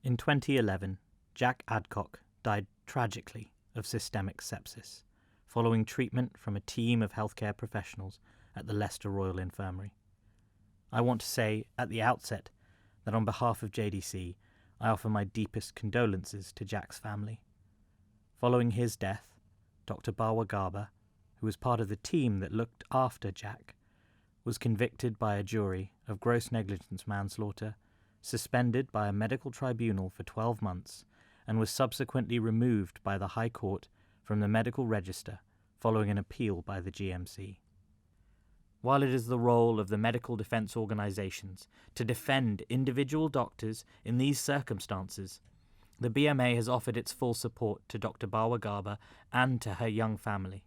In 2011, Jack Adcock died tragically of systemic sepsis, following treatment from a team of healthcare professionals at the Leicester Royal Infirmary. I want to say at the outset that on behalf of JDC, I offer my deepest condolences to Jack's family. Following his death, Dr. Bawa-Garba, who was part of the team that looked after Jack, was convicted by a jury of gross negligence manslaughter, suspended by a medical tribunal for 12 months, and was subsequently removed by the High Court from the medical register following an appeal by the GMC. While it is the role of the medical defence organisations to defend individual doctors in these circumstances, the BMA has offered its full support to Dr. Bawa-Garba and to her young family.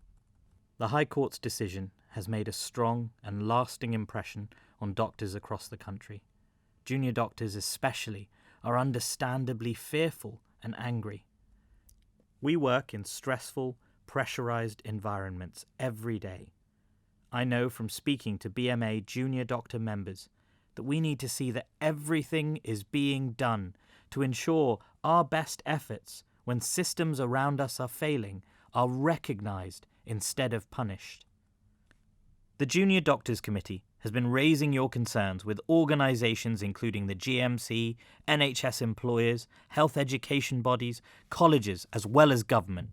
The High Court's decision has made a strong and lasting impression on doctors across the country. Junior doctors especially are understandably fearful and angry. We work in stressful, pressurised environments every day. I know from speaking to BMA junior doctor members that we need to see that everything is being done to ensure our best efforts when systems around us are failing are recognised instead of punished. The Junior Doctors Committee has been raising your concerns with organisations including the GMC, NHS employers, health education bodies, colleges as well as government.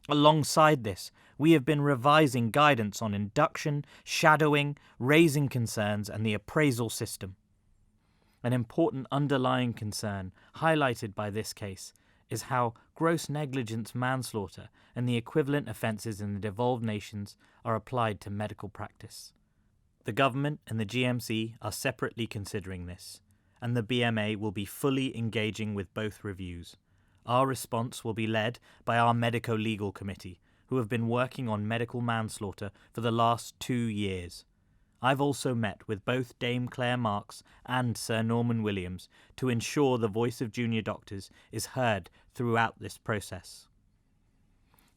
Alongside this, we have been revising guidance on induction, shadowing, raising concerns and the appraisal system. An important underlying concern highlighted by this case is how gross negligence manslaughter and the equivalent offences in the devolved nations are applied to medical practice. The government and the GMC are separately considering this, and the BMA will be fully engaging with both reviews. Our response will be led by our medico-legal committee, who have been working on medical manslaughter for the last 2 years. I've also met with both Dame Claire Marks and Sir Norman Williams to ensure the voice of junior doctors is heard throughout this process.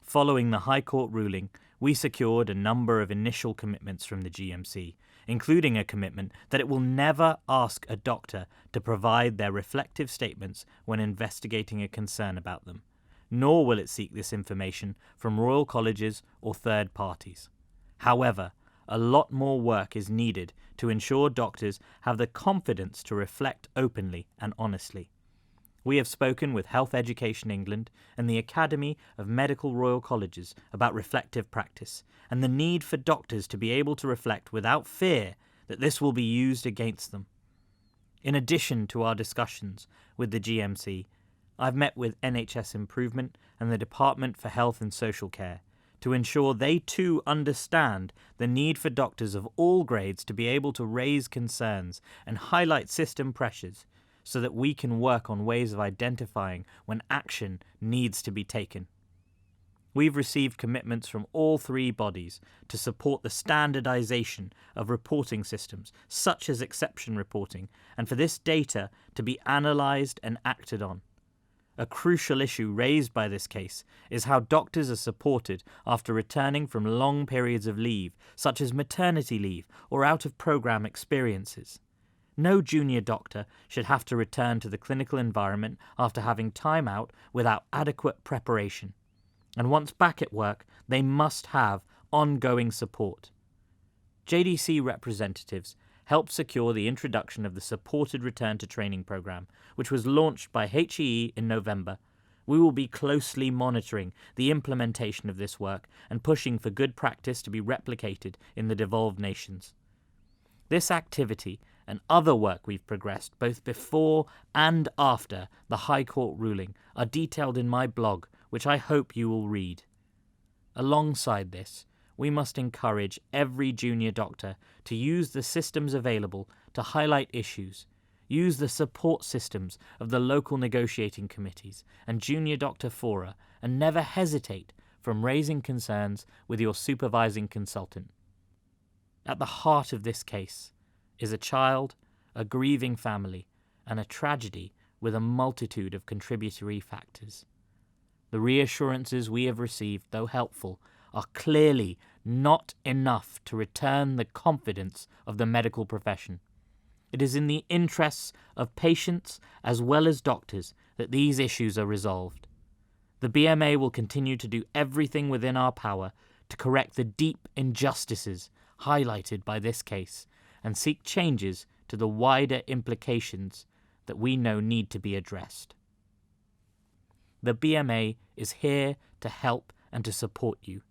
Following the High Court ruling, we secured a number of initial commitments from the GMC, including a commitment that it will never ask a doctor to provide their reflective statements when investigating a concern about them, nor will it seek this information from royal colleges or third parties. However, a lot more work is needed to ensure doctors have the confidence to reflect openly and honestly. We have spoken with Health Education England and the Academy of Medical Royal Colleges about reflective practice and the need for doctors to be able to reflect without fear that this will be used against them. In addition to our discussions with the GMC, I've met with NHS Improvement and the Department for Health and Social Care to ensure they too understand the need for doctors of all grades to be able to raise concerns and highlight system pressures so that we can work on ways of identifying when action needs to be taken. We've received commitments from all 3 bodies to support the standardisation of reporting systems, such as exception reporting, and for this data to be analysed and acted on. A crucial issue raised by this case is how doctors are supported after returning from long periods of leave, such as maternity leave or out-of-programme experiences. No junior doctor should have to return to the clinical environment after having time out without adequate preparation. And once back at work, they must have ongoing support. JDC representatives helped secure the introduction of the Supported Return to Training programme, which was launched by HEE in November. We will be closely monitoring the implementation of this work and pushing for good practice to be replicated in the devolved nations. This activity and other work we've progressed both before and after the High Court ruling are detailed in my blog, which I hope you will read. Alongside this, we must encourage every junior doctor to use the systems available to highlight issues, use the support systems of the local negotiating committees and junior doctor fora, and never hesitate from raising concerns with your supervising consultant. At the heart of this case is a child, a grieving family, and a tragedy with a multitude of contributory factors. The reassurances we have received, though helpful, are clearly not enough to return the confidence of the medical profession. It is in the interests of patients as well as doctors that these issues are resolved. The BMA will continue to do everything within our power to correct the deep injustices highlighted by this case and seek changes to the wider implications that we know need to be addressed. The BMA is here to help and to support you.